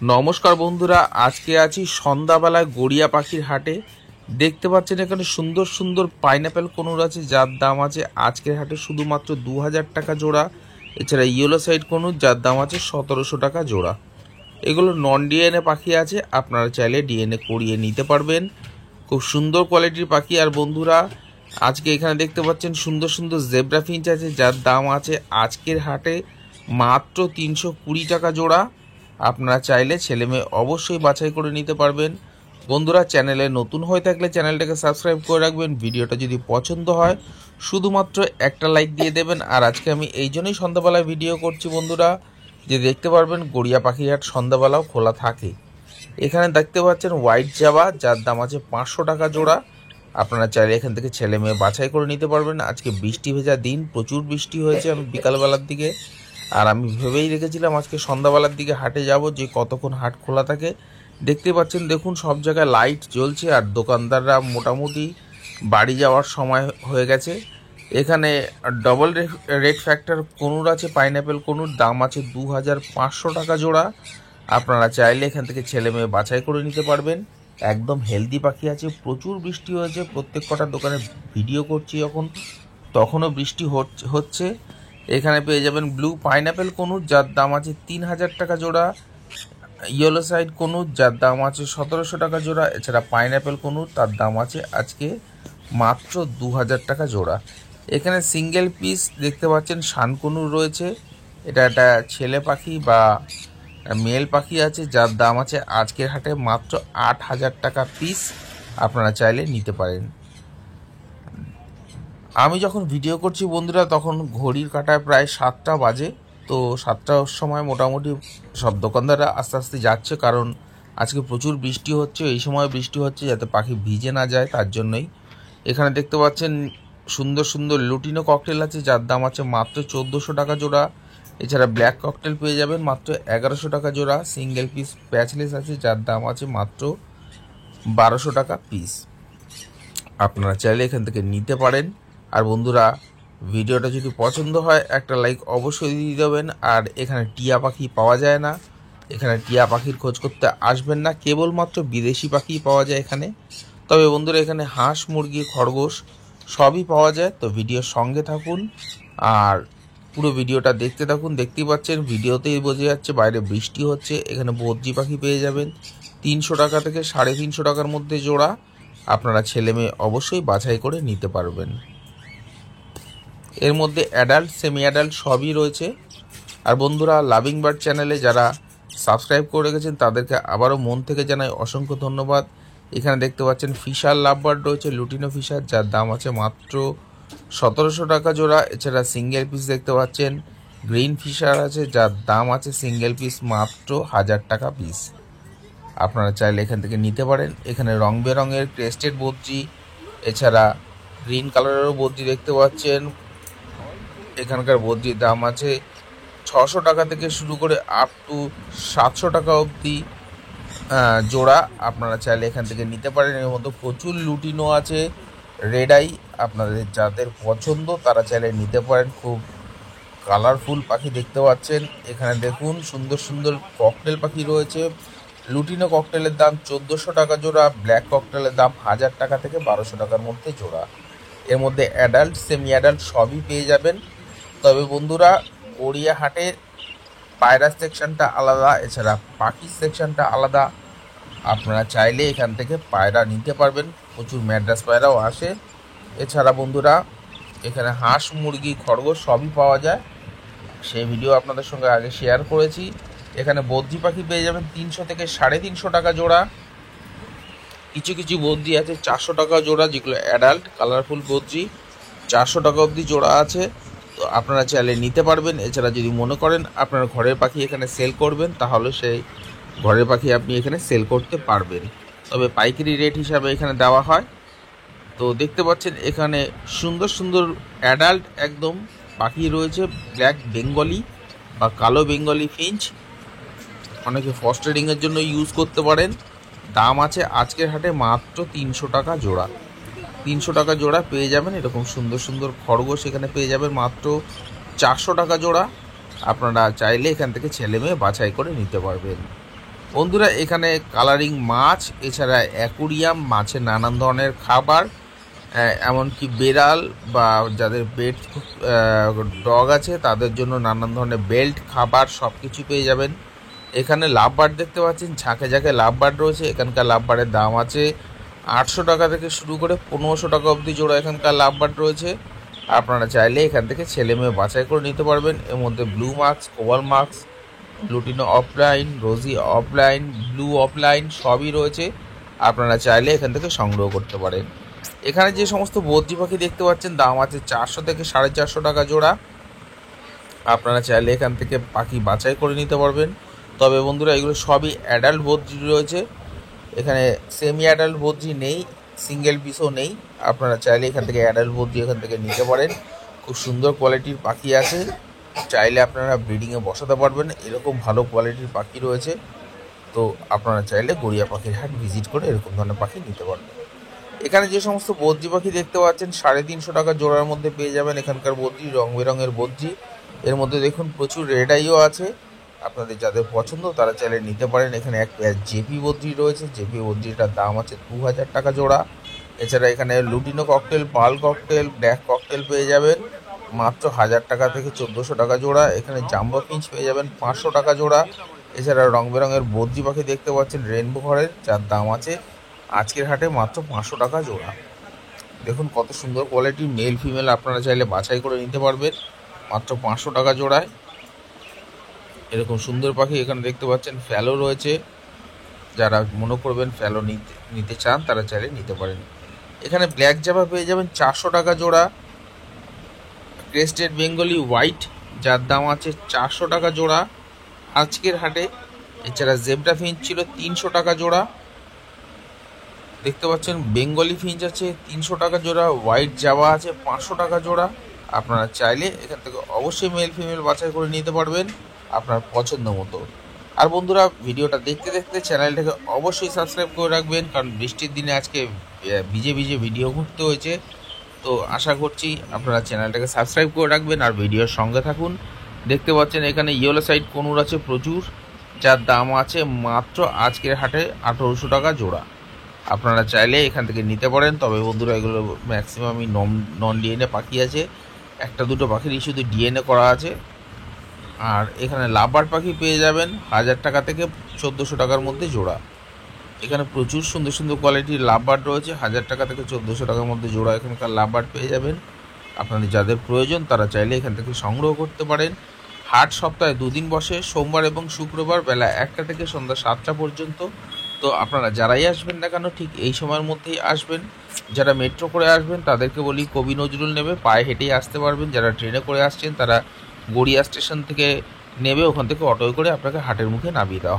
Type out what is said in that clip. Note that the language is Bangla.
নমস্কার বন্ধুরা, আজকে আছি সন্ধ্যাবেলায় গড়িয়া পাখির হাটে। দেখতে পাচ্ছেন এখানে সুন্দর সুন্দর পাইনাপেল কনুর আছে, যার দাম আছে আজকের হাটে শুধুমাত্র 2000 টাকা জোড়া। এছাড়া ইয়েলো সাইড কনুর, যার দাম আছে 1700 টাকা জোড়া। এগুলো নন ডিএনএ পাখি আছে, আপনারা চাইলে ডিএনএ করিয়ে নিতে পারবেন। খুব সুন্দর কোয়ালিটির পাখি। আর বন্ধুরা, আজকে এখানে দেখতে পাচ্ছেন সুন্দর সুন্দর জেব্রা ফিঞ্চ আছে, যার দাম আছে আজকের হাটে মাত্র 320 টাকা জোড়া। আপনারা চাইলে ছেলে মেয়ে অবশ্যই বাছাই করে নিতে পারবেন। বন্ধুরা, চ্যানেলে নতুন হয়ে থাকলে চ্যানেলটাকে সাবস্ক্রাইব করে রাখবেন। ভিডিওটা যদি পছন্দ হয় শুধুমাত্র একটা লাইক দিয়ে দেবেন। আর আজকে আমি এই জন্যই সন্ধ্যাবেলায় ভিডিও করছি বন্ধুরা, যে দেখতে পারবেন গড়িয়া পাখির হাট সন্ধ্যাবেলাও খোলা থাকে। এখানে দেখতে পাচ্ছেন হোয়াইট জাবা, যার দাম আছে 500 টাকা জোড়া। আপনারা চাইলে এখান থেকে ছেলে মেয়ে বাছাই করে নিতে পারবেন। আজকে বৃষ্টি ভেজা দিন, প্রচুর বৃষ্টি হয়েছে আমি বিকালবেলার দিকে। আর আমি ভেবেই রেখেছিলাম আজকে সন্ধ্যাবেলার দিকে হাটে যাব, যে কতক্ষণ হাট খোলা থাকে। দেখতে পাচ্ছেন, দেখুন সব জায়গায় লাইট জ্বলছে আর দোকানদাররা মোটামুটি বাড়ি যাওয়ার সময় হয়ে গেছে। এখানে ডবল রেড ফ্যাক্টর কনুর আছে, পাইনাপেল কনুর, দাম আছে 2500 টাকা জোড়া। আপনারা চাইলে এখান থেকে ছেলে মেয়ে বাছাই করে নিতে পারবেন। একদম হেলদি পাখি আছে। প্রচুর বৃষ্টি হয়েছে, প্রত্যেক কটা দোকানে ভিডিও করছি যখন তখনও বৃষ্টি হচ্ছে। এখানে পেয়ে যাবেন ব্লু পাইনাপেল কনুর, যার দাম আছে 3000 টাকা জোড়া। ইয়েলো সাইড কনুর, যার দাম আছে 1700 টাকা জোড়া। এছাড়া পাইনাপেল কনুর, তার দাম আছে আজকে মাত্র 2000 টাকা জোড়া। এখানে সিঙ্গেল পিস দেখতে পাচ্ছেন শানকনুর রয়েছে। এটা একটা ছেলে পাখি বা মেল পাখি আছে, যার দাম আছে আজকের হাটে মাত্র 8000 টাকা পিস। আপনারা চাইলে নিতে পারেন। আমি যখন ভিডিও করছি বন্ধুরা, তখন ঘড়ির কাঁটায় প্রায় 7টা বাজে। তো 7টার সময় মোটামুটি সব দোকানদাররা আস্তে আস্তে যাচ্ছে, কারণ আজকে প্রচুর বৃষ্টি হচ্ছে। এই সময় বৃষ্টি হচ্ছে যাতে পাখি ভিজে না যায়, তার জন্যই। এখানে দেখতে পাচ্ছেন সুন্দর সুন্দর লুটিনো ককটেল আছে, যার দাম আছে মাত্র 1400 টাকা জোড়া। এছাড়া ব্ল্যাক ককটেল পেয়ে যাবেন মাত্র 1100 টাকা জোড়া। সিঙ্গেল পিস প্যাচলেস আছে, যার দাম আছে মাত্র 1200 টাকা পিস। আপনারা চাইলে এখান থেকে নিতে পারেন। আর বন্ধুরা, ভিডিওটা যদি পছন্দ হয় একটা লাইক অবশ্যই দিয়ে দেবেন। আর এখানে টিয়া পাখি পাওয়া যায় না, এখানে টিয়া পাখির খোঁজ করতে আসবেন না, কেবলমাত্র বিদেশি পাখি পাওয়া যায় এখানে। তবে বন্ধুরা, এখানে হাঁস, মুরগি, খরগোশ সবই পাওয়া যায়। তো ভিডিওর সঙ্গে থাকুন আর পুরো ভিডিওটা দেখতে থাকুন। দেখতেই পাচ্ছেন ভিডিওতেই বোঝা যাচ্ছে বাইরে বৃষ্টি হচ্ছে। এখানে বদ্রি পাখি পেয়ে যাবেন 300 টাকা থেকে 350 টাকার মধ্যে জোড়া। আপনারা ছেলে মেয়ে অবশ্যই বাছাই করে নিতে পারবেন। এর মধ্যে অ্যাডাল্ট, সেমি অ্যাডাল্ট সবই রয়েছে। আর বন্ধুরা, লাভিং বার্ড চ্যানেলে যারা সাবস্ক্রাইব করে রেখেছেন তাদেরকে আবারও মন থেকে জানাই অসংখ্য ধন্যবাদ। এখানে দেখতে পাচ্ছেন ফিশার লাভ বার্ড রয়েছে, লুটিনো ফিশার, যার দাম আছে মাত্র 1700 টাকা জোড়া। এছাড়া সিঙ্গেল পিস দেখতে পাচ্ছেন গ্রিন ফিশার আছে, যার দাম আছে সিঙ্গেল পিস মাত্র 1000 টাকা পিস। আপনারা চাইলে এখান থেকে নিতে পারেন। এখানে রং বেরঙের ক্রেস্টেড বদ্রি, এছাড়া গ্রিন কালারেরও বদ্রি দেখতে পাচ্ছেন। এখানকার বদ্রির দাম আছে 600 টাকা থেকে শুরু করে আপ টু 700 টাকা অবধি জোড়া। আপনারা চাইলে এখান থেকে নিতে পারেন। এর মধ্যে প্রচুর লুটিনো আছে, রেড আই, আপনাদের যাদের পছন্দ তারা চাইলে নিতে পারেন। খুব কালারফুল পাখি দেখতে পাচ্ছেন। এখানে দেখুন সুন্দর সুন্দর ককটেল পাখি রয়েছে। লুটিনো ককটেলের দাম 1400 টাকা জোড়া, ব্ল্যাক ককটেলের দাম 1000 টাকা থেকে 1200 টাকার মধ্যে জোড়া। এর মধ্যে অ্যাডাল্ট, সেমি অ্যাডাল্ট সবই পেয়ে যাবেন। তবে বন্ধুরা, গড়িয়া হাটের পায়রা সেকশনটা আলাদা, এছাড়া পাখির সেকশনটা আলাদা। আপনারা চাইলে এখান থেকে পায়রা নিতে পারবেন। প্রচুর ম্যাড্রাস পায়রাও আসে। এছাড়া বন্ধুরা, এখানে হাঁস, মুরগি, খরগোশ সবই পাওয়া যায়। সেই ভিডিও আপনাদের সঙ্গে আগে শেয়ার করেছি। এখানে বদ্রি পাখি পেয়ে যাবেন 300 থেকে 350 টাকা জোড়া। কিছু কিছু বদ্রি আছে 400 টাকা জোড়া, যেগুলো অ্যাডাল্ট কালারফুল বদ্রি 400 টাকা অবধি জোড়া আছে। তো আপনারা চাইলে নিতে পারবেন। এছাড়া যদি মনে করেন আপনার ঘরের পাখি এখানে সেল করবেন, তাহলে সেই ঘরের পাখি আপনি এখানে সেল করতে পারবেন। তবে পাইকারি রেট হিসাবে এখানে দেওয়া হয়। তো দেখতে পাচ্ছেন এখানে সুন্দর সুন্দর অ্যাডাল্ট একদম পাখি রয়েছে, ব্ল্যাক বেঙ্গলি বা কালো বেঙ্গলি ফিঞ্চ। অনেকে ফস্টারিংয়ের জন্য ইউজ করতে পারেন। দাম আছে আজকের হাটে মাত্র 300 টাকা জোড়া। 300 টাকা জোড়া পেয়ে যাবেন। এরকম সুন্দর সুন্দর খরগোশ এখানে পেয়ে যাবেন মাত্র 400 টাকা জোড়া। আপনারা চাইলে এখান থেকে ছেলে মেয়ে বাছাই করে নিতে পারবেন। বন্ধুরা এখানে কালারিং মাছ, এছাড়া অ্যাকুরিয়াম, মাছের নানান ধরনের খাবার, এমনকি বেড়াল বা যাদের পেট ডগ আছে তাদের জন্য নানান ধরনের বেল্ট, খাবার সব কিছু পেয়ে যাবেন। এখানে লাভ বার দেখতে পাচ্ছেন, ঝাঁকে ঝাঁকে লাভ বার রয়েছে। এখানকার লাভ বারের দাম আছে 800 টাকা থেকে শুরু করে 1500 টাকা অবধি জোড়া এখানকার লাভ বার রয়েছে। আপনারা চাইলে এখান থেকে ছেলে মেয়ে বাছাই করে নিতে পারবেন। এর মধ্যে blue mask, cobalt mask, lutino opaline, rosy opaline, blue opaline সবই রয়েছে। আপনারা চাইলে এখান থেকে সংগ্রহ করতে পারেন। এখানে যে সমস্ত বদ্রি পাখি দেখতে পাচ্ছেন দাম আছে 400 থেকে 450 টাকা জোড়া। আপনারা চাইলে এখান থেকে পাখি বাছাই করে নিতে পারবেন। তবে বন্ধুরা এগুলো সবই অ্যাডাল্ট বদ্রি রয়েছে, এখানে সেমি অ্যাডাল্ট বদ্রি নেই, সিঙ্গেল পিসও নেই। আপনারা চাইলে এখান থেকে অ্যাডাল্ট বদ্রি এখান থেকে নিতে পারেন। খুব সুন্দর কোয়ালিটির পাখি আছে, চাইলে আপনারা ব্রিডিংয়ে বসাতে পারবেন, এরকম ভালো কোয়ালিটির পাখি রয়েছে। তো আপনারা চাইলে গড়িয়া পাখির হাট ভিজিট করে এরকম ধরনের পাখি নিতে পারবেন। এখানে যে সমস্ত বদ্রি পাখি দেখতে পাচ্ছেন 350 টাকা জোড়ার মধ্যে পেয়ে যাবেন এখানকার বদ্রি, রং বেরঙের বদ্রি। এর মধ্যে দেখুন প্রচুর রেড আইও আছে, আপনাদের যাদের পছন্দ তারা চাইলে নিতে পারেন। এখানে এক পেয়ার জেপি বদ্রি রয়েছে, জেপি বদ্রিটার দাম আছে 2000 টাকা জোড়া। এছাড়া এখানে লুটিনো ককটেল, পাল ককটেল, ব্ল্যাক ককটেল পেয়ে যাবেন মাত্র 1000 টাকা থেকে 1400 টাকা জোড়া। এখানে জাম্বো ফিঞ্চ পেয়ে যাবেন 500 টাকা জোড়া। এছাড়া রং বেরঙের বদ্রি পাখি দেখতে পাচ্ছেন রেনবো ঘরের, যার দাম আছে আজকের হাটে মাত্র 500 টাকা জোড়া। দেখুন কত সুন্দর কোয়ালিটির মেল ফিমেল আপনারা চাইলে বাছাই করে নিতে পারবেন মাত্র 500 টাকা জোড়ায়। এরকম সুন্দর পাখি এখানে দেখতে পাচ্ছেন ফ্যালো রয়েছে, যারা মনে করবেন ফ্যালো নিতে চান তারা চাইলে নিতে পারেন। এখানে ব্ল্যাক জাভা পেয়ে যাবেন 400 টাকা জোড়া। ক্রেস্টেড বেঙ্গলি হোয়াইট, যার দাম আছে 400 টাকা জোড়া আজকের হাটে। এছাড়া জেব্রা ফিঞ্চ ছিল 300 টাকা জোড়া। দেখতে পাচ্ছেন বেঙ্গলি ফিঞ্চ আছে 300 টাকা জোড়া, হোয়াইট জাভা আছে 500 টাকা জোড়া। আপনারা চাইলে এখান থেকে অবশ্যই মেল ফিমেল বাছাই করে নিতে পারবেন আপনার পছন্দ মতো। আর বন্ধুরা ভিডিওটা দেখতে দেখতে চ্যানেলটাকে অবশ্যই সাবস্ক্রাইব করে রাখবেন, কারণ বৃষ্টির দিনে আজকে ভিজে ভিজে ভিডিও করতে হয়েছে। তো আশা করছি আপনারা চ্যানেলটাকে সাবস্ক্রাইব করে রাখবেন আর ভিডিওর সঙ্গে থাকুন। দেখতে পাচ্ছেন এখানে ইয়েলো সাইড কনুর আছে প্রচুর, যার দাম আছে মাত্র আজকের হাটে 1800 টাকা জোড়া। আপনারা চাইলে এখান থেকে নিতে পারেন। তবে বন্ধুরা এগুলো ম্যাক্সিমামই নন ডিএনএ পাখি আছে, একটা দুটো পাখিরই শুধু ডিএনএ করা আছে। আর এখানে লাভবার পাখি পেয়ে যাবেন 1000 টাকা থেকে 1400 টাকার মধ্যে জোড়া। এখানে প্রচুর সুন্দর সুন্দর কোয়ালিটির লাভবার রয়েছে, 1000 টাকা থেকে 1400 টাকার মধ্যে জোড়া এখানকার লাভবার পেয়ে যাবেন। আপনাদের যাদের প্রয়োজন তারা চাইলে এখান থেকে সংগ্রহ করতে পারেন। হাট সপ্তাহে 2 দিন বসে, সোমবার এবং শুক্রবার বেলা 1টা থেকে সন্ধ্যা 7টা পর্যন্ত। তো আপনারা যারাই আসবেন না কেন ঠিক এই সময়ের মধ্যেই আসবেন। যারা মেট্রো করে আসবেন তাদেরকে বলি কবি নজরুল নেবে, পায়ে হেঁটেই আসতে পারবেন। যারা ট্রেনে করে আসছেন তারা গড়িয়া স্টেশন থেকে নেবে, ওখান থেকে অটোয় করে আপনাকে হাটের মুখে নামিয়ে দেওয়া হবে।